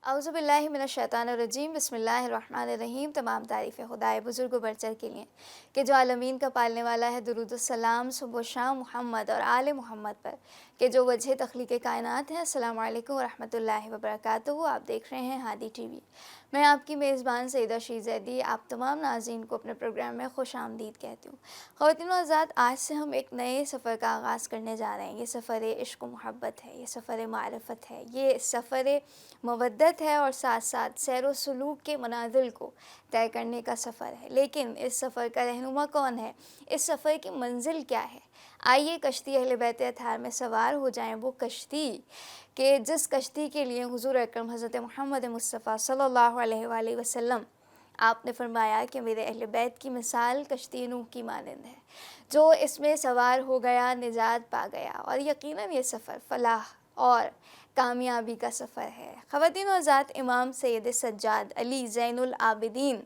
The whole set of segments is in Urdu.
اعوذ باللہ من الشیطان الرجیم بسم اللہ الرحمن الرحیم۔ تمام تعریفیں خدائے بزرگ و برتر کے لیے کہ جو عالمین کا پالنے والا ہے۔ درود السلام صبح و شام محمد اور آل محمد پر کہ جو وجہ تخلیق کائنات ہے۔ السلام علیکم ورحمۃ اللہ وبرکاتہ۔ آپ دیکھ رہے ہیں ہادی ٹی وی۔ میں آپ کی میزبان سیدہ شیز زیدی آپ تمام ناظرین کو اپنے پروگرام میں خوش آمدید کہتی ہوں۔ خواتین و حضرات، آج سے ہم ایک نئے سفر کا آغاز کرنے جا رہے ہیں۔ یہ سفر عشق و محبت ہے، یہ سفر معرفت ہے، یہ سفر مودت ہے اور ساتھ ساتھ سیر و سلوک کے منازل کو طے کرنے کا سفر ہے۔ لیکن اس سفر کا رہنما کون ہے؟ اس سفر کی منزل کیا ہے؟ آئیے کشتی اہل بیت اطہار میں سوار ہو جائیں، وہ کشتی کہ جس کشتی کے لیے حضور اکرم حضرت محمد مصطفیٰ صلی اللہ علیہ وآلہ وسلم آپ نے فرمایا کہ میرے اہل بیت کی مثال کشتی نوح کی مانند ہے، جو اس میں سوار ہو گیا نجات پا گیا۔ اور یقیناً یہ سفر فلاح اور کامیابی کا سفر ہے۔ خواتین و حضرات، امام سید سجاد علی زین العابدین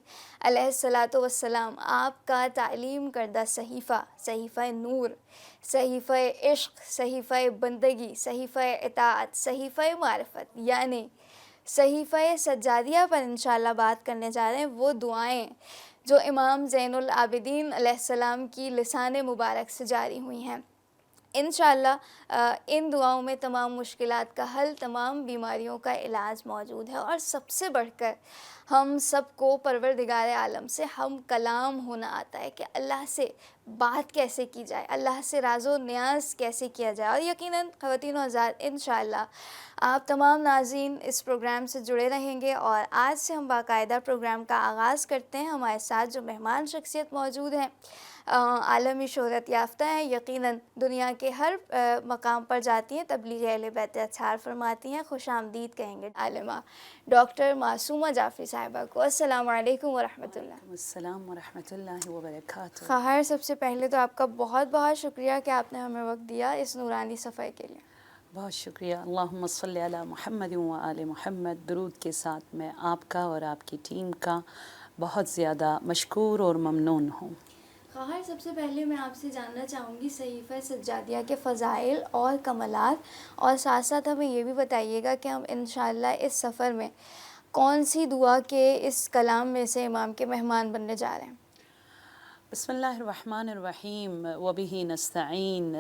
علیہ الصلاۃ والسلام آپ کا تعلیم کردہ صحیفہ، صحیفہ نور، صحیفہ عشق، صحیفہ بندگی، صحیفہ اطاعت، صحیفہ معرفت یعنی صحیفہ سجادیہ پر انشاءاللہ بات کرنے جا رہے ہیں۔ وہ دعائیں جو امام زین العابدین علیہ السلام کی لسان مبارک سے جاری ہوئی ہیں، انشاءاللہ ان دعاؤں میں تمام مشکلات کا حل، تمام بیماریوں کا علاج موجود ہے۔ اور سب سے بڑھ کر ہم سب کو پروردگار عالم سے ہم کلام ہونا آتا ہے کہ اللہ سے بات کیسے کی جائے، اللہ سے راز و نیاز کیسے کیا جائے۔ اور یقیناً خواتین و حضرات، انشاءاللہ آپ تمام ناظرین اس پروگرام سے جڑے رہیں گے۔ اور آج سے ہم باقاعدہ پروگرام کا آغاز کرتے ہیں۔ ہمارے ساتھ جو مہمان شخصیت موجود ہیں، عالمی شہرت یافتہ ہیں، یقیناً دنیا کے ہر مقام پر جاتی ہیں، تبلیغ اہل بیت اطہار فرماتی ہیں۔ خوش آمدید کہیں گے عالمہ ڈاکٹر معصومہ جعفری صاحبہ کو۔ السلام علیکم ورحمۃ اللہ۔ وعلیکم السلام ورحمۃ اللہ وبرکاتہ۔ خواہر، سب سے پہلے تو آپ کا بہت بہت شکریہ کہ آپ نے ہمیں وقت دیا اس نورانی سفر کے لیے۔ بہت شکریہ۔ اللہم صلی علی محمد و آل محمد۔ درود کے ساتھ میں آپ کا اور آپ کی ٹیم کا بہت زیادہ مشکور اور ممنون ہوں۔ خواہر، سب سے پہلے میں آپ سے جاننا چاہوں گی صحیفہ سجادیہ کے فضائل اور کمالات، اور ساتھ ساتھ ہمیں یہ بھی بتائیے گا کہ ہم انشاءاللہ اس سفر میں کون سی دعا کے اس کلام میں سے امام کے مہمان بننے جا رہے ہیں۔ بسم اللہ الرحمن الرحیم وبہ نستعین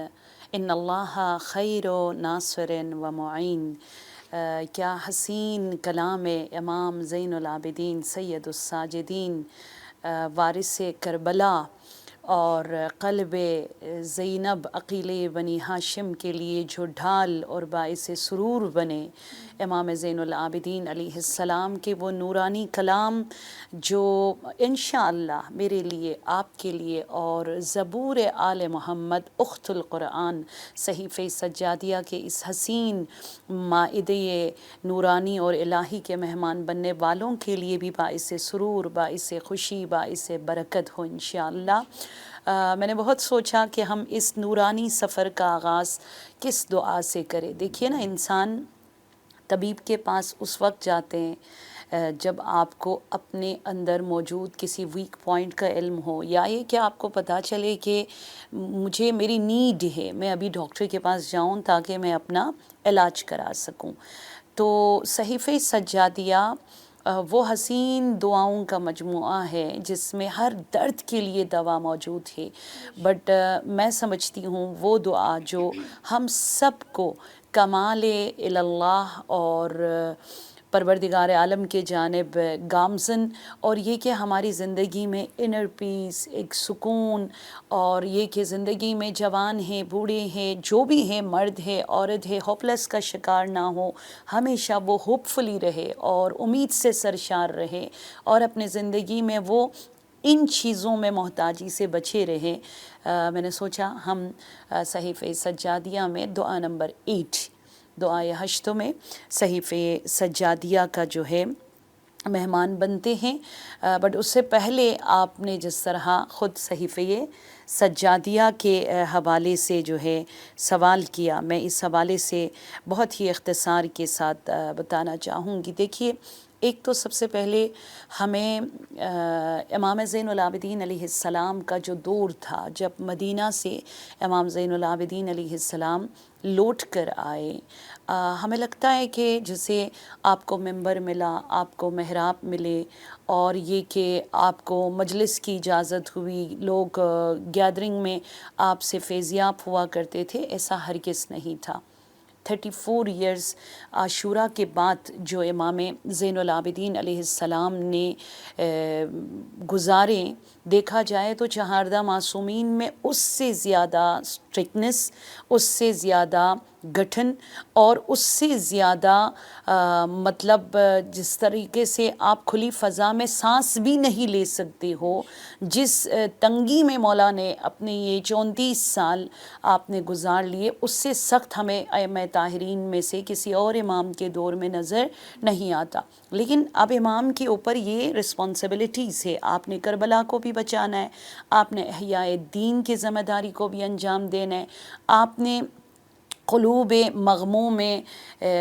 ان اللہ خیر ناصر و معین۔ کیا حسین کلام امام زین العابدین سید الساجدین، وارث کربلا اور قلب زینب عقیل بنی ہاشم کے لیے جو ڈھال اور باعث سرور بنے، امام زین العابدین علیہ السلام کے وہ نورانی کلام جو انشاءاللہ میرے لیے، آپ کے لیے اور زبور آل محمد اخت القرآن صحیفہ سجادیہ کے اس حسین مائدہ نورانی اور الہی کے مہمان بننے والوں کے لیے بھی باعث سرور، باعث خوشی، باعث برکت ہو انشاءاللہ۔ میں نے بہت سوچا کہ ہم اس نورانی سفر کا آغاز کس دعا سے کریں۔ دیکھیے نا، انسان طبیب کے پاس اس وقت جاتے ہیں جب آپ کو اپنے اندر موجود کسی ویک پوائنٹ کا علم ہو، یا یہ کہ آپ کو پتہ چلے کہ مجھے میری نیڈ ہے، میں ابھی ڈاکٹر کے پاس جاؤں تاکہ میں اپنا علاج کرا سکوں۔ تو صحیفہ سجادیہ وہ حسین دعاؤں کا مجموعہ ہے جس میں ہر درد کے لیے دوا موجود ہے، بٹ میں سمجھتی ہوں وہ دعا جو ہم سب کو کمال اللہ اور پروردگار عالم کے جانب گامزن، اور یہ کہ ہماری زندگی میں انر پیس، ایک سکون، اور یہ کہ زندگی میں جوان ہیں، بوڑھے ہیں، جو بھی ہیں، مرد ہے، عورت ہے، ہوپلیس کا شکار نہ ہو، ہمیشہ وہ ہوپ فلی رہے اور امید سے سرشار رہے، اور اپنے زندگی میں وہ ان چیزوں میں محتاجی سے بچے رہے۔ میں نے سوچا ہم صحیفہ سجادیہ میں دعا نمبر 8، دعائے ہشتوں میں صحیفہ سجادیہ کا جو ہے مہمان بنتے ہیں۔ بٹ اس سے پہلے آپ نے جس طرح خود صحیفہ سجادیہ کے حوالے سے جو ہے سوال کیا، میں اس حوالے سے بہت ہی اختصار کے ساتھ بتانا چاہوں گی۔ دیکھیے، ایک تو سب سے پہلے ہمیں امام زین العابدین علیہ السلام کا جو دور تھا، جب مدینہ سے امام زین العابدین علیہ السلام لوٹ کر آئے، ہمیں لگتا ہے کہ جیسے آپ کو ممبر ملا، آپ کو محراب ملے، اور یہ کہ آپ کو مجلس کی اجازت ہوئی، لوگ گیدرنگ میں آپ سے فیضیاب ہوا کرتے تھے، ایسا ہرگز نہیں تھا۔ 34 ایئرز عاشورہ کے بعد جو امام زین العابدین علیہ السلام نے گزارے، دیکھا جائے تو چہاردہ معصومین میں اس سے زیادہ اسٹرکٹنس، اس سے زیادہ گٹھن، اور اس سے زیادہ مطلب جس طریقے سے آپ کھلی فضا میں سانس بھی نہیں لے سکتے ہو، جس تنگی میں مولا نے اپنے یہ 34 سال آپ نے گزار لیے، اس سے سخت ہمیں ائمہ طاہرین میں سے کسی اور امام کے دور میں نظر نہیں آتا۔ لیکن اب امام کے اوپر یہ رسپانسبلٹیز ہے، آپ نے کربلا کو بھی بچانا ہے، آپ نے احیاء دین کی ذمہ داری کو بھی انجام دینا ہے، آپ نے قلوب مغموم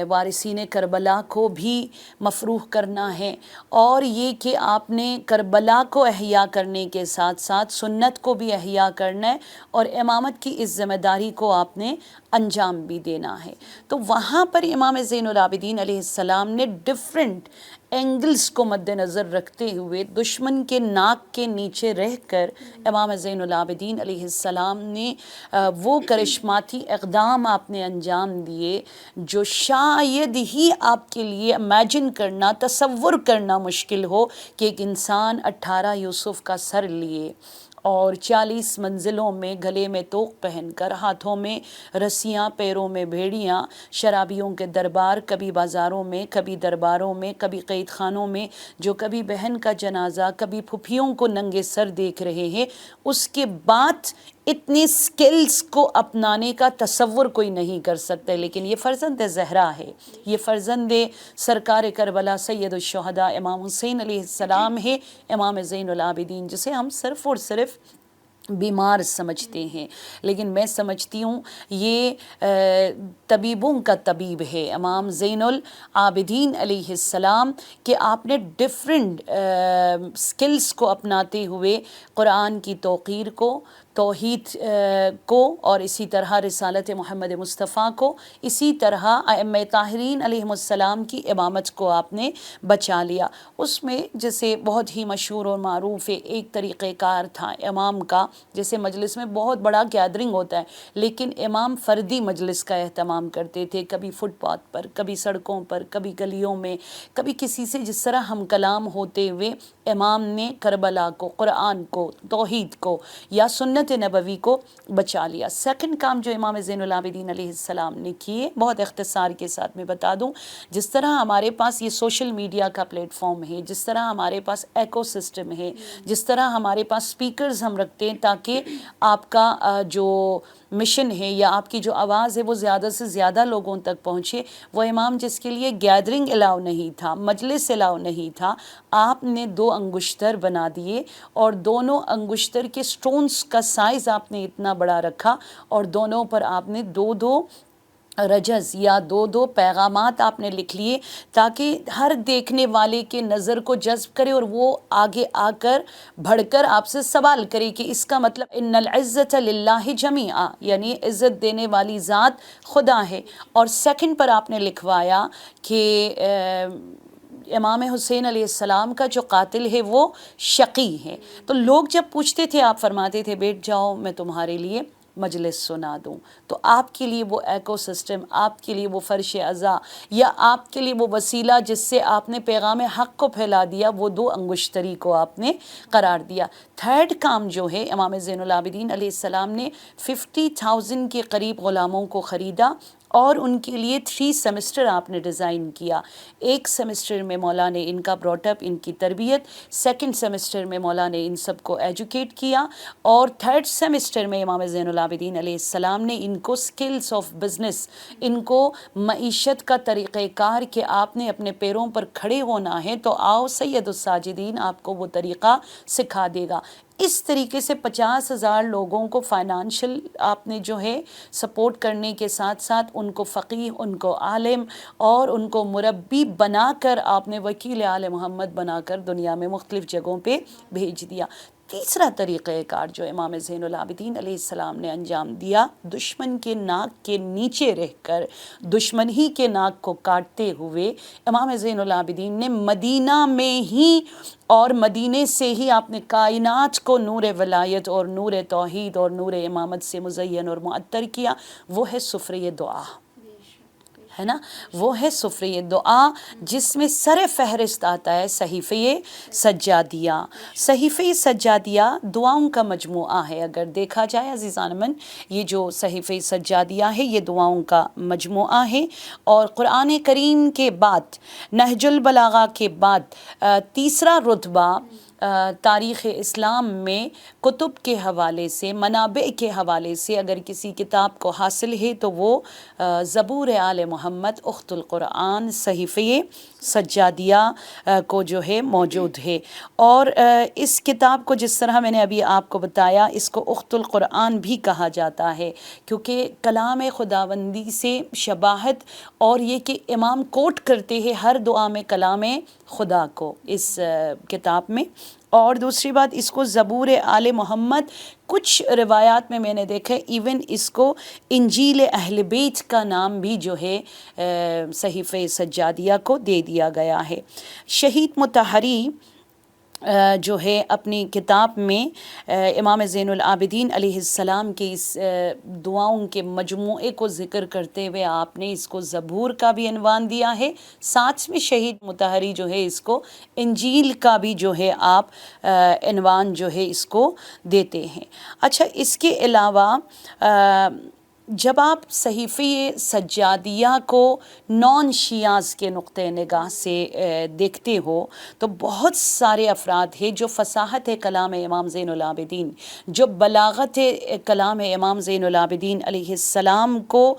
وارثین کربلا کو بھی مفروح کرنا ہے، اور یہ کہ آپ نے کربلا کو احیا کرنے کے ساتھ ساتھ سنت کو بھی احیا کرنا ہے، اور امامت کی اس ذمہ داری کو آپ نے انجام بھی دینا ہے۔ تو وہاں پر امام زین العابدین علیہ السلام نے ڈفرینٹ اینگلز کو مد نظر رکھتے ہوئے دشمن کے ناک کے نیچے رہ کر امام زین العابدین علیہ السلام نے وہ کرشماتی اقدام آپ نے انجام دیے جو شاید ہی آپ کے لیے امیجن کرنا، تصور کرنا مشکل ہو کہ ایک انسان 18 یوسف کا سر لیے اور 40 منزلوں میں گلے میں توق پہن کر، ہاتھوں میں رسیاں، پیروں میں بھیڑیاں، شرابیوں کے دربار، کبھی بازاروں میں، کبھی درباروں میں، کبھی قید خانوں میں، جو کبھی بہن کا جنازہ، کبھی پھپھیوں کو ننگے سر دیکھ رہے ہیں، اس کے بعد اتنی سکلز کو اپنانے کا تصور کوئی نہیں کر سکتے۔ لیکن یہ فرزند زہرا ہے، یہ فرزند سرکار کربلا سید الشہداء امام حسین علیہ السلام ہے، امام زین العابدین، جسے ہم صرف اور صرف بیمار سمجھتے ہیں، لیکن میں سمجھتی ہوں یہ طبیبوں کا طبیب ہے امام زین العابدین علیہ السلام، کہ آپ نے ڈفرینٹ سکلز کو اپناتے ہوئے قرآن کی توقیر کو، توحید کو، اور اسی طرح رسالت محمد مصطفیٰ کو، اسی طرح ائمہ طاہرین علیہم السلام کی امامت کو آپ نے بچا لیا۔ اس میں جیسے بہت ہی مشہور اور معروف ایک طریقہ کار تھا امام کا، جیسے مجلس میں بہت بڑا گیدرنگ ہوتا ہے، لیکن امام فردی مجلس کا اہتمام کرتے تھے، کبھی فٹ پاتھ پر، کبھی سڑکوں پر، کبھی گلیوں میں، کبھی کسی سے جس طرح ہم کلام ہوتے ہوئے امام نے کربلا کو، قرآن کو، توحید کو یا سنت نبوی کو بچا لیا۔ سیکنڈ کام جو امام زین العابدین علیہ السلام نے کیے، بہت اختصار کے ساتھ میں بتا دوں، جس طرح ہمارے پاس یہ سوشل میڈیا کا پلیٹ فارم ہے، جس طرح ہمارے پاس ایکو سسٹم ہے، جس طرح ہمارے پاس سپیکرز ہم رکھتے ہیں تاکہ آپ کا جو مشن ہے یا آپ کی جو آواز ہے وہ زیادہ سے زیادہ لوگوں تک پہنچے، وہ امام جس کے لیے گیدرنگ الاؤ نہیں تھا، مجلس الاؤ نہیں تھا، آپ نے 2 انگشتر بنا دیے، اور دونوں انگشتر کے سٹونز کا سائز آپ نے اتنا بڑا رکھا، اور دونوں پر آپ نے 2 رجز یا 2 پیغامات آپ نے لکھ لیے، تاکہ ہر دیکھنے والے کے نظر کو جذب کرے اور وہ آگے آ کر بڑھ کر آپ سے سوال کرے کہ اس کا مطلب ان العزت للہ جمیعا، یعنی عزت دینے والی ذات خدا ہے۔ اور سیکنڈ پر آپ نے لکھوایا کہ امام حسین علیہ السلام کا جو قاتل ہے وہ شقی ہے۔ تو لوگ جب پوچھتے تھے، آپ فرماتے تھے بیٹھ جاؤ میں تمہارے لیے مجلس سنا دوں۔ تو آپ کے لیے وہ ایکو سسٹم، آپ کے لیے وہ فرش عزا، یا آپ کے لیے وہ وسیلہ جس سے آپ نے پیغام حق کو پھیلا دیا، وہ 2 انگشتری کو آپ نے قرار دیا۔ تھرڈ کام جو ہے، امام زین العابدین علیہ السلام نے 50,000 کے قریب غلاموں کو خریدا، اور ان کے لیے 3 سیمسٹر آپ نے ڈیزائن کیا۔ ایک سیمسٹر میں مولا نے ان کا براٹ اپ، ان کی تربیت، سیکنڈ سیمسٹر میں مولا نے ان سب کو ایجوکیٹ کیا، اور تھرڈ سیمسٹر میں امام زین العابدین علیہ السلام نے ان کو سکلز آف بزنس، ان کو معیشت کا طریقہ کار، کہ آپ نے اپنے پیروں پر کھڑے ہونا ہے تو آؤ سید الساجدین آپ کو وہ طریقہ سکھا دے گا۔ اس طریقے سے 50,000 لوگوں کو فائنانشل آپ نے جو ہے سپورٹ کرنے کے ساتھ ساتھ ان کو فقیہ، ان کو عالم اور ان کو مربی بنا کر آپ نے وکیل آل محمد بنا کر دنیا میں مختلف جگہوں پہ بھیج دیا۔ تیسرا طریقہ کار جو امام زین العابدین علیہ السلام نے انجام دیا، دشمن کے ناک کے نیچے رہ کر دشمن ہی کے ناک کو کاٹتے ہوئے امام زین العابدین نے مدینہ میں ہی اور مدینے سے ہی آپ نے کائنات کو نور ولایت اور نور توحید اور نور امامت سے مزین اور معطر کیا، وہ ہے سفرہ دعا، ہے نا، وہ ہے سفرہ دعا جس میں سر فہرست آتا ہے صحیفہ سجادیہ۔ صحیفہ سجادیہ دعاؤں کا مجموعہ ہے، اگر دیکھا جائے عزیزان من، یہ جو صحیفہ سجادیہ ہے یہ دعاؤں کا مجموعہ ہے، اور قرآن کریم کے بعد، نہج البلاغہ کے بعد تیسرا رتبہ تاریخ اسلام میں کتب کے حوالے سے، منابع کے حوالے سے اگر کسی کتاب کو حاصل ہے تو وہ زبور آل محمد اخت القرآن صحیفہ سجادیہ کو جو ہے موجود ہے۔ اور اس کتاب کو جس طرح میں نے ابھی آپ کو بتایا، اس کو اخت القرآن بھی کہا جاتا ہے، کیونکہ کلام خداوندی سے شباہت، اور یہ کہ امام کوٹ کرتے ہیں ہر دعا میں کلام خدا کو اس کتاب میں۔ اور دوسری بات، اس کو زبور آل محمد، کچھ روایات میں نے دیکھا ایون اس کو انجیل اہل بیت کا نام بھی جو ہے صحیفہ سجادیہ کو دے دیا گیا ہے۔ شہید مطہری جو ہے اپنی کتاب میں امام زین العابدین علیہ السلام کے اس دعاؤں کے مجموعے کو ذکر کرتے ہوئے آپ نے اس کو زبور کا بھی عنوان دیا ہے، ساتھ میں شہید مطہری جو ہے اس کو انجیل کا بھی جو ہے آپ عنوان جو ہے اس کو دیتے ہیں۔ اچھا، اس کے علاوہ جب آپ صحیفہ سجادیہ کو نان شیعاز کے نقطہ نگاہ سے دیکھتے ہو تو بہت سارے افراد ہیں جو فصاحت کلام امام زین العابدین، جو بلاغت کلام امام زین العابدین علیہ السلام کو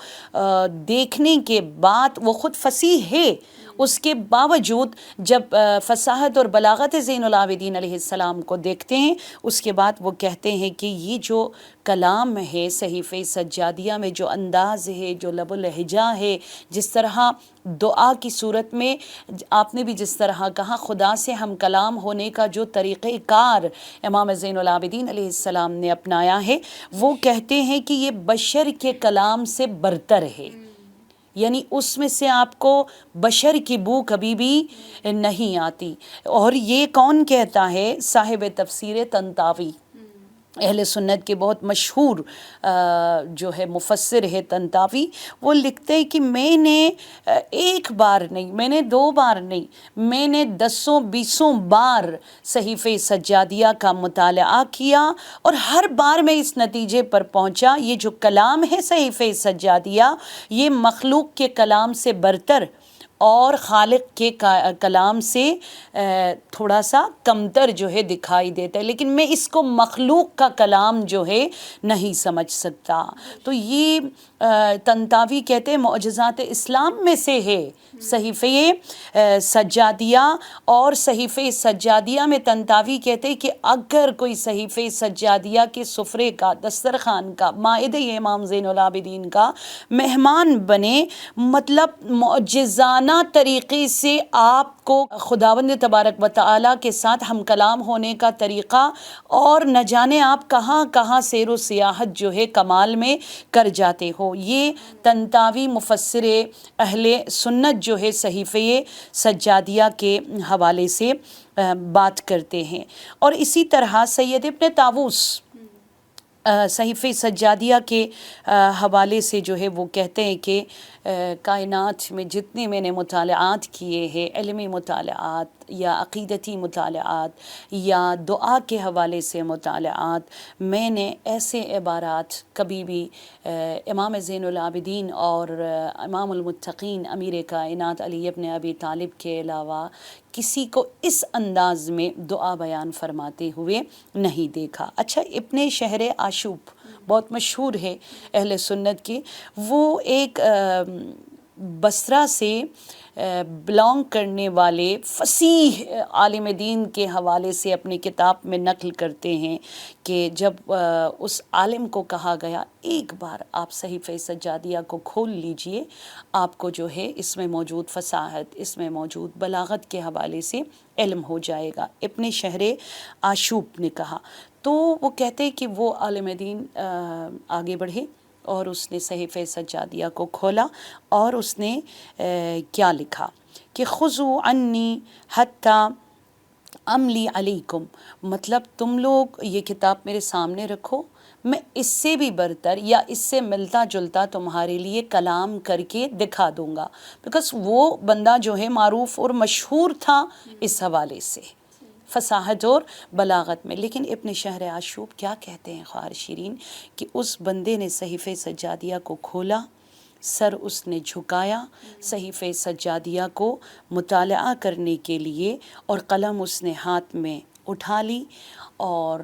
دیکھنے کے بعد، وہ خود فصیح ہے، اس کے باوجود جب فصاحت اور بلاغت زین العابدین علیہ السلام کو دیکھتے ہیں، اس کے بعد وہ کہتے ہیں کہ یہ جو کلام ہے صحیفہ سجادیہ میں، جو انداز ہے، جو لب و لہجہ ہے، جس طرح دعا کی صورت میں آپ نے بھی جس طرح کہا خدا سے ہم کلام ہونے کا جو طریقہ کار امام زین العابدین علیہ السلام نے اپنایا ہے، وہ کہتے ہیں کہ یہ بشر کے کلام سے برتر ہے، یعنی اس میں سے آپ کو بشر کی بو کبھی بھی نہیں آتی۔ اور یہ کون کہتا ہے؟ صاحب تفسیر طنطاوی، اہل سنت کے بہت مشہور جو ہے مفسر ہے طنطاوی، وہ لکھتے ہیں کہ میں نے ایک بار نہیں، میں نے 2 بار نہیں، میں نے 10-20 بار صحیفہ سجادیہ کا مطالعہ کیا، اور ہر بار میں اس نتیجے پر پہنچا یہ جو کلام ہے صحیفہ سجادیہ، یہ مخلوق کے کلام سے برتر اور خالق کے کلام سے تھوڑا سا کمتر جو ہے دکھائی دیتا ہے، لیکن میں اس کو مخلوق کا کلام جو ہے نہیں سمجھ سکتا۔ تو یہ طنطاوی کہتے ہیں معجزات اسلام میں سے ہے صحیفہ سجادیہ، اور صحیفہ سجادیہ میں طنطاوی کہتے ہیں کہ اگر کوئی صحیفہ سجادیہ کے سفرے کا، دسترخوان کا، مائدہ امام زین العابدین کا مہمان بنے، مطلب معجزانہ طریقے سے آپ کو خداوند تبارک و تعالیٰ کے ساتھ ہم کلام ہونے کا طریقہ، اور نہ جانے آپ کہاں کہاں سیر و سیاحت جو ہے کمال میں کر جاتے ہو، یہ طنطاوی مفسر اہل سنت جو ہے صحیفہ سجادیہ کے حوالے سے بات کرتے ہیں۔ اور اسی طرح سید ابن طاووس صحیفہ سجادیہ کے حوالے سے جو ہے وہ کہتے ہیں کہ کائنات میں جتنے میں نے مطالعات کیے ہیں، علمی مطالعات یا عقیدتی مطالعات یا دعا کے حوالے سے مطالعات، میں نے ایسے عبارات کبھی بھی امام زین العابدین اور امام المتقین امیر کائنات علی ابن ابی طالب کے علاوہ کسی کو اس انداز میں دعا بیان فرماتے ہوئے نہیں دیکھا۔ اچھا، ابن شہر آشوب بہت مشہور ہے اہل سنت کے، وہ ایک بصرہ سے بلانگ کرنے والے فصیح عالم دین کے حوالے سے اپنی کتاب میں نقل کرتے ہیں کہ جب اس عالم کو کہا گیا ایک بار آپ صحیفہ سجادیہ کو کھول لیجئے، آپ کو جو ہے اس میں موجود فصاحت، اس میں موجود بلاغت کے حوالے سے علم ہو جائے گا۔ ابن شہر آشوب نے کہا، تو وہ کہتے ہیں کہ وہ عالم دین آگے بڑھے اور اس نے صحیفہ سجادیہ کو کھولا اور اس نے کیا لکھا کہ خذوا عنی حتی املی علیکم، مطلب تم لوگ یہ کتاب میرے سامنے رکھو، میں اس سے بھی برتر یا اس سے ملتا جلتا تمہارے لیے کلام کر کے دکھا دوں گا، بیکاز وہ بندہ جو ہے معروف اور مشہور تھا اس حوالے سے فصاحت اور بلاغت میں۔ لیکن ابن شہر آشوب کیا کہتے ہیں خواہر شیرین کہ اس بندے نے صحیفہ سجادیہ کو کھولا، سر اس نے جھکایا صحیفہ سجادیہ کو مطالعہ کرنے کے لیے، اور قلم اس نے ہاتھ میں اٹھا لی اور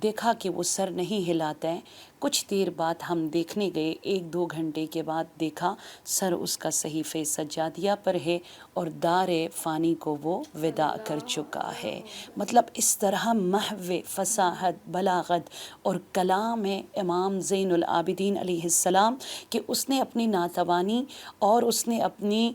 دیکھا کہ وہ سر نہیں ہلاتا ہے۔ کچھ دیر بعد ہم دیکھنے گئے، 1-2 گھنٹے کے بعد دیکھا سر اس کا صحیفہ سجادیہ پر ہے اور دار فانی کو وہ وداع کر چکا ہے۔ مطلب اس طرح محو فصاحت، بلاغت اور کلام ہے امام زین العابدین علیہ السلام کہ اس نے اپنی ناتوانی اور اس نے اپنی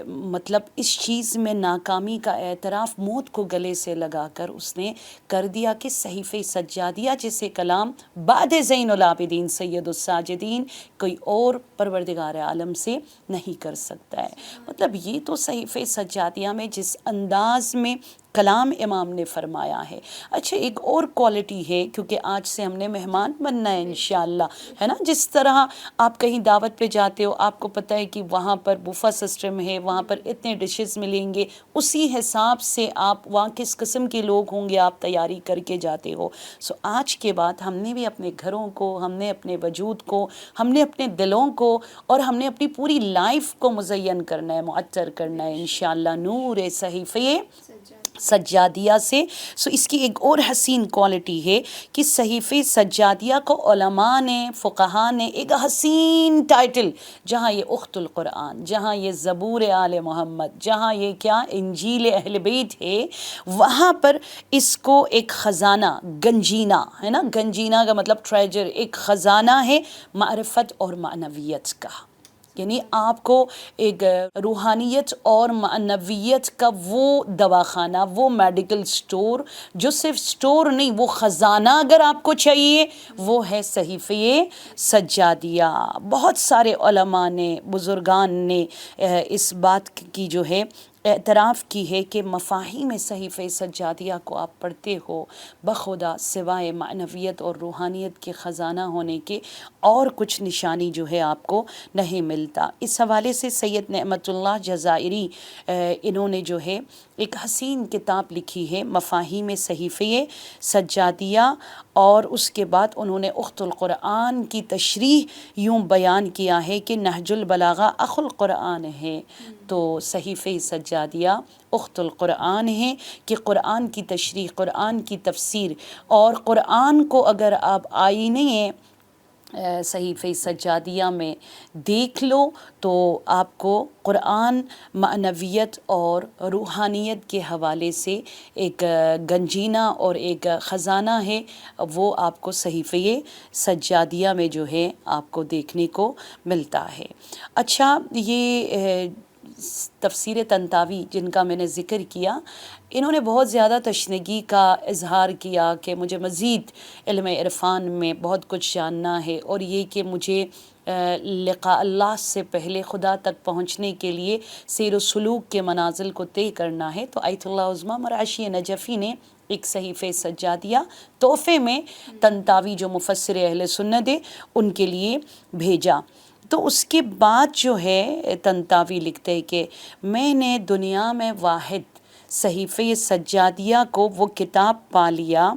مطلب اس چیز میں ناکامی کا اعتراف موت کو گلے سے لگا کر اس نے کر دیا کہ صحیفہ سجادیہ جیسے کلام بعد زین العابدین سید الساجدین کوئی اور پروردگار عالم سے نہیں کر سکتا ہے۔ مطلب یہ تو صحیفہ سجادیہ میں جس انداز میں کلام امام نے فرمایا ہے۔ اچھا ایک اور کوالٹی ہے، کیونکہ آج سے ہم نے مہمان بننا ہے انشاءاللہ، ہے نا، جس طرح آپ کہیں دعوت پہ جاتے ہو آپ کو پتہ ہے کہ وہاں پر بوفہ سسٹم ہے، وہاں پر اتنے ڈشز ملیں گے، اسی حساب سے آپ وہاں کس قسم کے لوگ ہوں گے آپ تیاری کر کے جاتے ہو۔ سو آج کے بعد ہم نے بھی اپنے گھروں کو، ہم نے اپنے وجود کو، ہم نے اپنے دلوں کو اور ہم نے اپنی پوری لائف کو مزین کرنا ہے، معطر کرنا ہے انشاءاللہ نور صحیفہ سجادیہ سے۔ سو اس کی ایک اور حسین کوالٹی ہے کہ صحیفہ سجادیہ کو علماء نے، فقہاء نے ایک حسین ٹائٹل، جہاں یہ اخت القرآن، جہاں یہ زبور آل محمد، جہاں یہ کیا انجیل اہل بیت ہے، وہاں پر اس کو ایک خزانہ، گنجینہ ہے نا، گنجینہ کا مطلب ٹریجر، ایک خزانہ ہے معرفت اور معنویت کا، یعنی آپ کو ایک روحانیت اور معنویت کا وہ دواخانہ، وہ میڈیکل سٹور جو صرف سٹور نہیں، وہ خزانہ اگر آپ کو چاہیے وہ ہے صحیفہ سجادیہ۔ بہت سارے علماء نے، بزرگان نے اس بات کی جو ہے اعتراف کی ہے کہ مفاہیم صحیفہ سجادیہ کو آپ پڑھتے ہو بخدا سوائے معنویت اور روحانیت کے خزانہ ہونے کے اور کچھ نشانی جو ہے آپ کو نہیں ملتا۔ اس حوالے سے سید نعمت اللہ جزائری انہوں نے جو ہے ایک حسین کتاب لکھی ہے مفاہیم صحیفہ سجادیہ، اور اس کے بعد انہوں نے اخت القرآن کی تشریح یوں بیان کیا ہے کہ نہج البلاغہ اخ القرآن ہے، تو صحیفہ سجادیہ اخت القرآن ہے کہ قرآن کی تشریح، قرآن کی تفسیر، اور قرآن کو اگر آپ آئینے صحیفہ سجادیہ میں دیکھ لو تو آپ کو قرآن معنویت اور روحانیت کے حوالے سے ایک گنجینہ اور ایک خزانہ ہے، وہ آپ کو صحیفہ سجادیہ میں جو ہے آپ کو دیکھنے کو ملتا ہے۔ اچھا یہ تفسیر طنطاوی جن کا میں نے ذکر کیا، انہوں نے بہت زیادہ تشنگی کا اظہار کیا کہ مجھے مزید علم عرفان میں بہت کچھ جاننا ہے، اور یہ کہ مجھے لقاء اللہ سے پہلے خدا تک پہنچنے کے لیے سیر و سلوک کے منازل کو طے کرنا ہے۔ تو آیت اللہ عظمیٰ مرعشی نجفی نے ایک صحیفہ سجادیہ تحفے میں طنطاوی جو مفسر اہل سنت ہے ان کے لیے بھیجا۔ تو اس کے بعد جو ہے طنطاوی لکھتے ہیں کہ میں نے دنیا میں واحد صحیفہ سجادیہ کو وہ کتاب پا لیا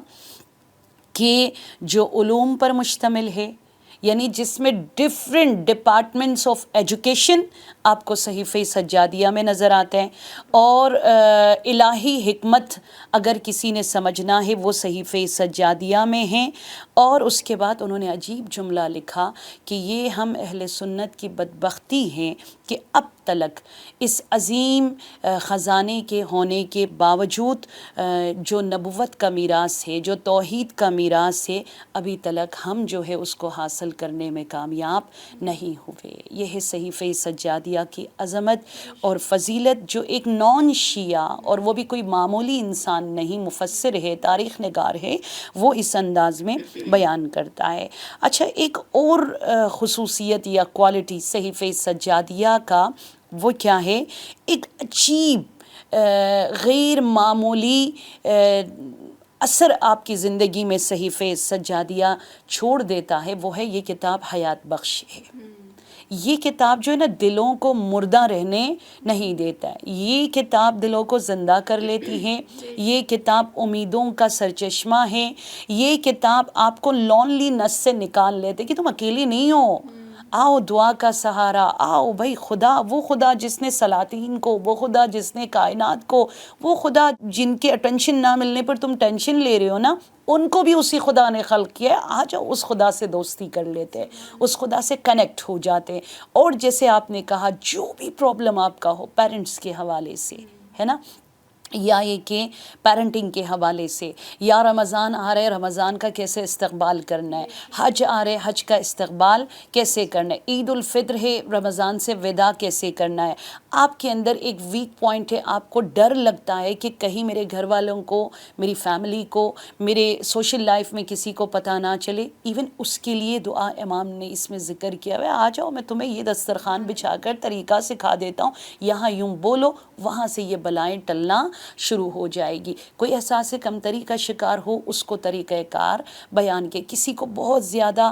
کہ جو علوم پر مشتمل ہے، یعنی جس میں ڈفرینٹ ڈپارٹمنٹس آف ایجوکیشن آپ کو صحیفہ سجادیہ میں نظر آتے ہیں، اور الہی حکمت اگر کسی نے سمجھنا ہے وہ صحیفہ سجادیہ میں ہیں۔ اور اس کے بعد انہوں نے عجیب جملہ لکھا کہ یہ ہم اہل سنت کی بدبختی ہے کہ اب تلک اس عظیم خزانے کے ہونے کے باوجود جو نبوت کا میراث ہے، جو توحید کا میراث ہے، ابھی تلک ہم جو ہے اس کو حاصل کرنے میں کامیاب نہیں ہوئے۔ یہ ہے صحیفہ سجادیہ کی عظمت اور فضیلت، جو ایک نان شیعہ، اور وہ بھی کوئی معمولی انسان نہیں، مفسر ہے، تاریخ نگار ہے، وہ اس انداز میں بیان کرتا ہے۔ اچھا، ایک اور خصوصیت یا کوالٹی صحیفہ سجادیہ کا وہ کیا ہے؟ ایک عجیب غیر معمولی اثر آپ کی زندگی میں صحیفہ سجادیہ چھوڑ دیتا ہے، وہ ہے یہ کتاب حیات بخش ہے۔ یہ کتاب جو ہے نا دلوں کو مردہ رہنے نہیں دیتا ہے، یہ کتاب دلوں کو زندہ کر لیتی ہے، یہ کتاب امیدوں کا سرچشمہ ہے، یہ کتاب آپ کو لونلی نس سے نکال لیتے کہ تم اکیلے نہیں ہو، آؤ دعا کا سہارا، آؤ بھائی خدا، وہ خدا جس نے سلاطین کو، وہ خدا جس نے کائنات کو، وہ خدا جن کے اٹینشن نہ ملنے پر تم ٹینشن لے رہے ہو نا، ان کو بھی اسی خدا نے خلق کیا ہے، آ جاؤ اس خدا سے دوستی کر لیتے، اس خدا سے کنیکٹ ہو جاتے۔ اور جیسے آپ نے کہا جو بھی پرابلم آپ کا ہو پیرنٹس کے حوالے سے، ہے نا، یا یہ کہ پیرنٹنگ کے حوالے سے، یا رمضان آ رہے رمضان کا کیسے استقبال کرنا ہے، حج آ رہے حج کا استقبال کیسے کرنا ہے، عید الفطر ہے رمضان سے وداع کیسے کرنا ہے، آپ کے اندر ایک ویک پوائنٹ ہے، آپ کو ڈر لگتا ہے کہ کہیں میرے گھر والوں کو، میری فیملی کو، میرے سوشل لائف میں کسی کو پتہ نہ چلے، ایون اس کے لیے دعا امام نے اس میں ذکر کیا ہے، آ جاؤ میں تمہیں یہ دسترخوان بچھا کر طریقہ سکھا دیتا ہوں، یہاں یوں بولو، وہاں سے یہ بلائیں ٹلنا شروع ہو جائے گی۔ کوئی احساس کمتری کا شکار ہو، اس کو طریقہ کار بیان کے، کسی کو بہت زیادہ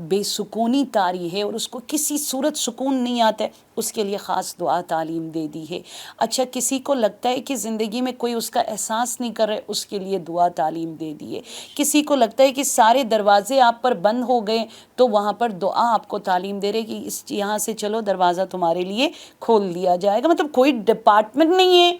بے سکونی طاری ہے اور اس کو کسی صورت سکون نہیں آتا ہے، اس کے لیے خاص دعا تعلیم دے دی ہے۔ اچھا، کسی کو لگتا ہے کہ زندگی میں کوئی اس کا احساس نہیں کر رہے، اس کے لیے دعا تعلیم دے دی ہے۔ کسی کو لگتا ہے کہ سارے دروازے آپ پر بند ہو گئے، تو وہاں پر دعا آپ کو تعلیم دے رہے کہ اس یہاں سے چلو دروازہ تمہارے لیے کھول دیا جائے گا۔ مطلب کوئی ڈپارٹمنٹ نہیں ہے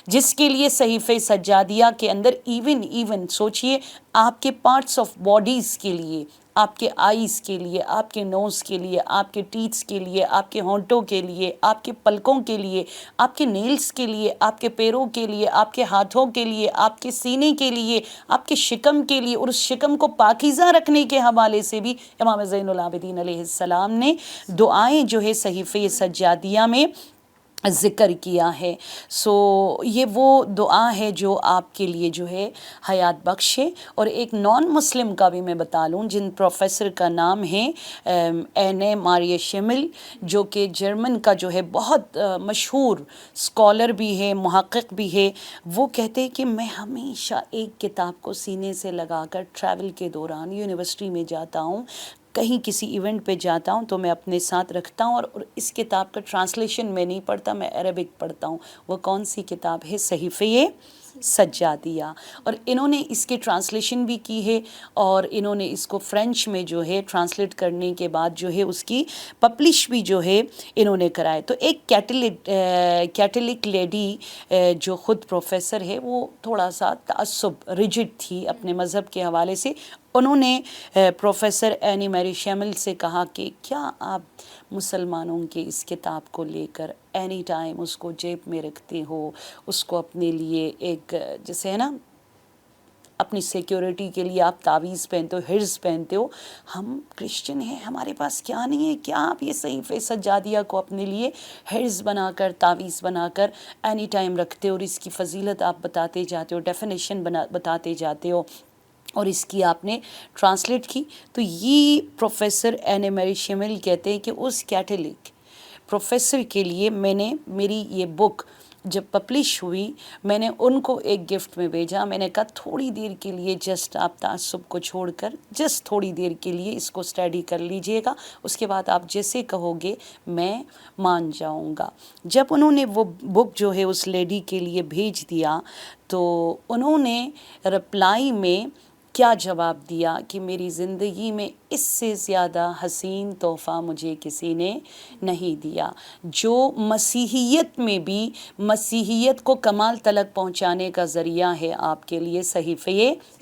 جس کے لیے صحیفہ سجادیہ کے اندر ایون سوچئے، آپ کے پارٹس آف باڈیز کے لیے، آپ کے آئیز کے لیے، آپ کے نوز کے لیے، آپ کے ٹیتھس کے لیے، آپ کے ہونٹوں کے لیے، آپ کے پلکوں کے لیے، آپ کے نیلز کے لیے، آپ کے پیروں کے لیے، آپ کے ہاتھوں کے لیے، آپ کے سینے کے لیے، آپ کے شکم کے لیے، اور اس شکم کو پاکیزہ رکھنے کے حوالے سے بھی امام زین العابدین علیہ السلام نے دعائیں جو ہے صحیفہ سجادیہ میں ذکر کیا ہے۔ سو یہ وہ دعا ہے جو آپ کے لیے جو ہے حیات بخش ہے۔ اور ایک نان مسلم کا بھی میں بتا لوں، جن پروفیسر کا نام ہے اینے ماریہ شمل، جو کہ جرمن کا جو ہے بہت مشہور اسکالر بھی ہے، محقق بھی ہے، وہ کہتے ہیں کہ میں ہمیشہ ایک کتاب کو سینے سے لگا کر ٹریول کے دوران یونیورسٹی میں جاتا ہوں، کہیں کسی ایونٹ پہ جاتا ہوں تو میں اپنے ساتھ رکھتا ہوں، اور اس کتاب کا ٹرانسلیشن میں نہیں پڑھتا، میں عربک پڑھتا ہوں۔ وہ کون سی کتاب ہے؟ صحیفہ سجادیہ۔ اور انہوں نے اس کی ٹرانسلیشن بھی کی ہے، اور انہوں نے اس کو فرینچ میں جو ہے ٹرانسلیٹ کرنے کے بعد جو ہے اس کی پبلش بھی جو ہے انہوں نے کرائے۔ تو ایک کیتھولک لیڈی جو خود پروفیسر ہے، وہ تھوڑا سا تعصب ریجڈ تھی اپنے مذہب کے حوالے سے، انہوں نے پروفیسر اینی میری شیمل سے کہا کہ کیا آپ مسلمانوں کے اس کتاب کو لے کر اینی ٹائم اس کو جیب میں رکھتے ہو، اس کو اپنے لیے ایک جیسے ہے نا اپنی سیکیورٹی کے لیے آپ تعویذ پہنتے ہو، حرز پہنتے ہو، ہم کرسچن ہیں، ہمارے پاس کیا نہیں ہے، کیا آپ یہ صحیفہ سجادیہ کو اپنے لیے حرز بنا کر، تعویذ بنا کر اینی ٹائم رکھتے ہو، اور اس کی فضیلت آپ بتاتے جاتے ہو، ڈیفینیشن بتاتے جاتے ہو، اور اس کی آپ نے ٹرانسلیٹ کی۔ تو یہ پروفیسر اینے میری شیمل کہتے ہیں کہ اس کیتھولک پروفیسر کے لیے میں نے میری یہ بک جب پبلش ہوئی، میں نے ان کو ایک گفٹ میں بھیجا، میں نے کہا تھوڑی دیر کے لیے جسٹ آپ تعصب کو چھوڑ کر جسٹ تھوڑی دیر کے لیے اس کو اسٹڈی کر لیجئے گا، اس کے بعد آپ جیسے کہو گے میں مان جاؤں گا۔ جب انہوں نے وہ بک جو ہے اس لیڈی کے لیے بھیج دیا، تو انہوں نے رپلائی میں کیا جواب دیا کہ میری زندگی میں اس سے زیادہ حسین تحفہ مجھے کسی نے نہیں دیا، جو مسیحیت میں بھی مسیحیت کو کمال تلک پہنچانے کا ذریعہ ہے آپ کے لیے صحیفہ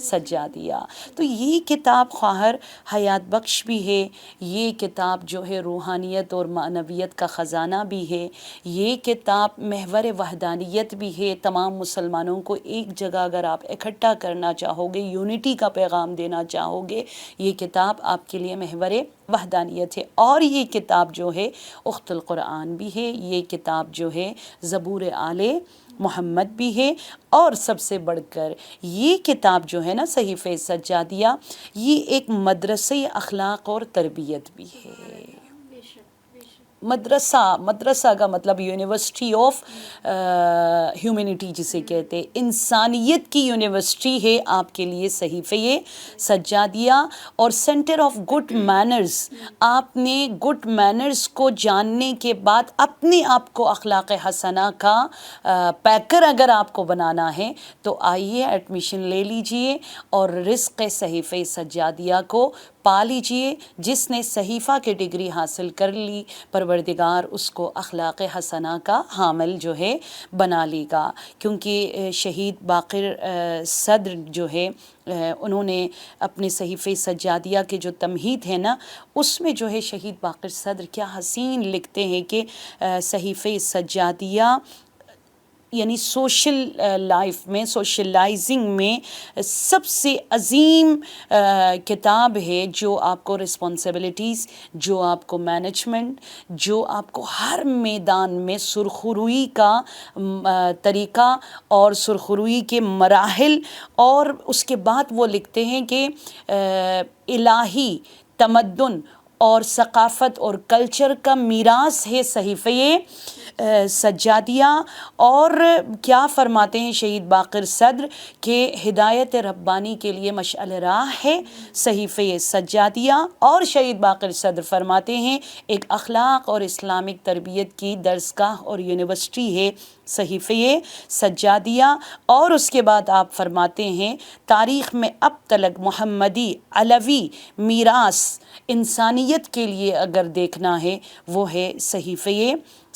سجادیہ۔ تو یہ کتاب خواہر حیات بخش بھی ہے، یہ کتاب جو ہے روحانیت اور معنویت کا خزانہ بھی ہے، یہ کتاب محور وحدانیت بھی ہے۔ تمام مسلمانوں کو ایک جگہ اگر آپ اکٹھا کرنا چاہو گے، یونٹی کا پیغام دینا چاہو گے، یہ کتاب آپ کے لیے محور وحدانیت ہے۔ اور یہ کتاب جو ہے اخت القرآن بھی ہے، یہ کتاب جو ہے زبور آل محمد بھی ہے، اور سب سے بڑھ کر یہ کتاب جو ہے نا صحیفہ سجادیہ، یہ ایک مدرسہ اخلاق اور تربیت بھی ہے۔ مدرسہ کا مطلب یونیورسٹی آف ہیومینٹی جسے کہتے ہیں، انسانیت کی یونیورسٹی ہے آپ کے لیے صحیفہ سجادیہ، اور سینٹر آف گڈ مینرز۔ آپ نے گڈ مینرز کو جاننے کے بعد اپنے آپ کو اخلاق حسنہ کا پیکر اگر آپ کو بنانا ہے تو آئیے ایڈمیشن لے لیجئے اور رزق صحیفہ سجادیہ کو پا لیجئے۔ جس نے صحیفہ کی ڈگری حاصل کر لی، پروردگار اس کو اخلاق حسنہ کا حامل جو ہے بنا لے گا، کیونکہ شہید باقر صدر جو ہے انہوں نے اپنے صحیفہ سجادیہ کے جو تمہید ہے نا، اس میں جو ہے شہید باقر صدر کیا حسین لکھتے ہیں کہ صحیفہ سجادیہ یعنی سوشل لائف میں، سوشلائزنگ میں سب سے عظیم کتاب ہے، جو آپ کو رسپانسبلٹیز، جو آپ کو مینجمنٹ، جو آپ کو ہر میدان میں سرخروئی کا طریقہ اور سرخروئی کے مراحل، اور اس کے بعد وہ لکھتے ہیں کہ الہی تمدن اور ثقافت اور کلچر کا میراث ہے صحیفہ سجادیہ۔ اور کیا فرماتے ہیں شہید باقر صدر کہ ہدایت ربانی کے لیے مشعل راہ ہے صحیفہ سجادیہ، اور شہید باقر صدر فرماتے ہیں ایک اخلاق اور اسلامک تربیت کی درسگاہ اور یونیورسٹی ہے صحیفہ سجادیہ۔ اور اس کے بعد آپ فرماتے ہیں تاریخ میں اب تلک محمدی علوی میراث انسانیت کے لیے اگر دیکھنا ہے وہ ہے صحیفہ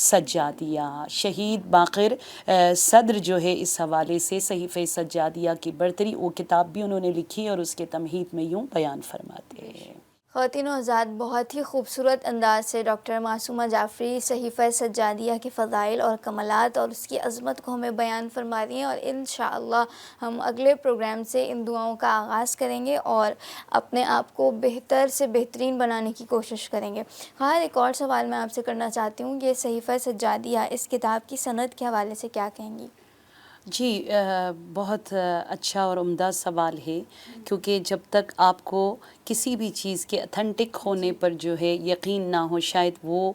سجادیہ۔ شہید باقر صدر جو ہے اس حوالے سے صحیفہ سجادیہ کی برتری، وہ کتاب بھی انہوں نے لکھی اور اس کے تمہید میں یوں بیان فرماتے ہیں۔ خواتین و حضرات، بہت ہی خوبصورت انداز سے ڈاکٹر معصومہ جعفری صحیفہ سجادیہ کے فضائل اور کمالات اور اس کی عظمت کو ہمیں بیان فرما رہی ہیں، اور انشاءاللہ ہم اگلے پروگرام سے ان دعاؤں کا آغاز کریں گے اور اپنے آپ کو بہتر سے بہترین بنانے کی کوشش کریں گے۔ خیر، ایک اور سوال میں آپ سے کرنا چاہتی ہوں، یہ صحیفہ سجادیہ اس کتاب کی سند کے حوالے سے کیا کہیں گی؟ جی، بہت اچھا اور عمدہ سوال ہے، کیونکہ جب تک آپ کو کسی بھی چیز کے اتھینٹک ہونے پر جو ہے یقین نہ ہو، شاید وہ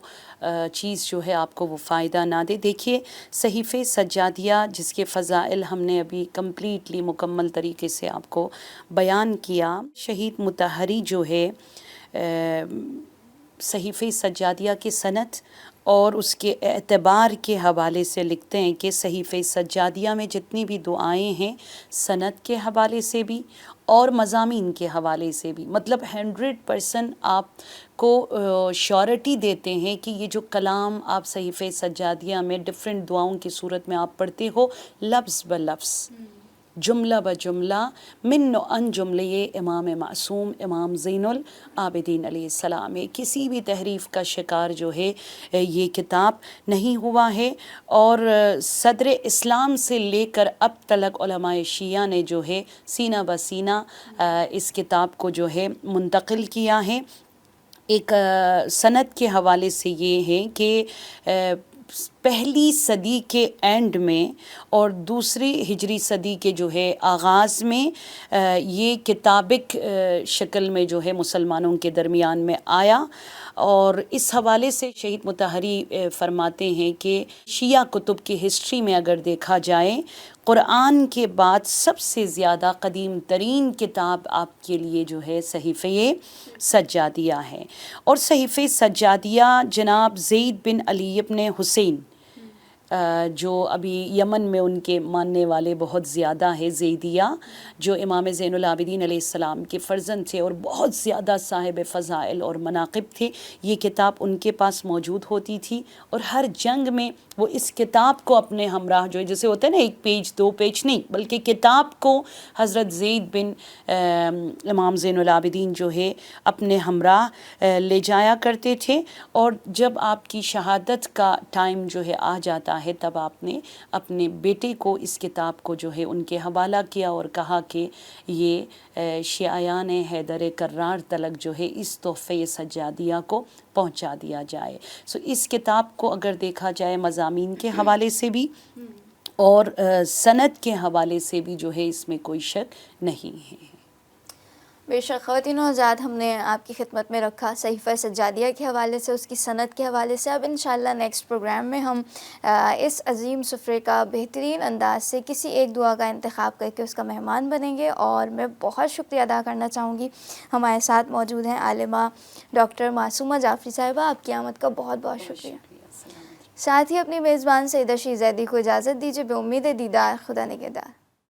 چیز جو ہے آپ کو وہ فائدہ نہ دے۔ دیکھیے، صحیفہ سجادیہ جس کے فضائل ہم نے ابھی کمپلیٹلی مکمل طریقے سے آپ کو بیان کیا، شہید مطہری جو ہے صحیفہ سجادیہ کی سند اور اس کے اعتبار کے حوالے سے لکھتے ہیں کہ صحیفہ سجادیہ میں جتنی بھی دعائیں ہیں سند کے حوالے سے بھی اور مضامین کے حوالے سے بھی، مطلب 100% آپ کو شیورٹی دیتے ہیں کہ یہ جو کلام آپ صحیفہ سجادیہ میں ڈفرینٹ دعاؤں کی صورت میں آپ پڑھتے ہو، لفظ بلفظ، جملہ بجملہ، من و ان جملے امام معصوم امام زین العابدین علیہ السلام ہے، کسی بھی تحریف کا شکار جو ہے یہ کتاب نہیں ہوا ہے۔ اور صدر اسلام سے لے کر اب تلک علماء شیعہ نے جو ہے سینہ بسینہ اس کتاب کو جو ہے منتقل کیا ہے۔ ایک سند کے حوالے سے یہ ہے کہ پہلی صدی کے اینڈ میں اور دوسری ہجری صدی کے جو ہے آغاز میں یہ کتابک شکل میں جو ہے مسلمانوں کے درمیان میں آیا، اور اس حوالے سے شہید مطہری فرماتے ہیں کہ شیعہ کتب کی ہسٹری میں اگر دیکھا جائے، قرآن کے بعد سب سے زیادہ قدیم ترین کتاب آپ کے لیے جو ہے صحیفہ سجادیہ ہے۔ اور صحیفہ سجادیہ جناب زید بن علی ابن حسین جو ابھی یمن میں ان کے ماننے والے بہت زیادہ ہیں، زیدیہ، جو امام زین العابدین علیہ السلام کے فرزند تھے اور بہت زیادہ صاحب فضائل اور مناقب تھے. یہ کتاب ان کے پاس موجود ہوتی تھی اور ہر جنگ میں وہ اس کتاب کو اپنے ہمراہ، جو جیسے ہوتا ہے نا 1 پیج 2 پیج نہیں، بلکہ کتاب کو حضرت زید بن امام زین العابدین جو ہے اپنے ہمراہ لے جایا کرتے تھے. اور جب آپ کی شہادت کا ٹائم جو ہے آ جاتا ہے، تب آپ نے اپنے بیٹے کو اس کتاب کو جو ہے ان کے حوالہ کیا اور کہا کہ یہ شیعیان حیدر کرار تلک جو ہے اس تحفہ سجادیہ کو پہنچا دیا جائے. اس کتاب کو اگر دیکھا جائے مضامین کے حوالے سے بھی اور سند کے حوالے سے بھی جو ہے اس میں کوئی شک نہیں ہے. بے شک خواتین و حضرات، ہم نے آپ کی خدمت میں رکھا صحیفہ سجادیہ کے حوالے سے، اس کی سند کے حوالے سے. اب انشاءاللہ نیکسٹ پروگرام میں ہم اس عظیم سفرے کا بہترین انداز سے کسی ایک دعا کا انتخاب کر کے اس کا مہمان بنیں گے. اور میں بہت شکریہ ادا کرنا چاہوں گی، ہمارے ساتھ موجود ہیں عالمہ ڈاکٹر معصومہ جعفری صاحبہ، آپ کی آمد کا بہت بہت شکریہ. ساتھ ہی اپنی میزبان سیدہ شیزیدی کو اجازت دیجیے، بے امید دیدار. خدا نگہدار.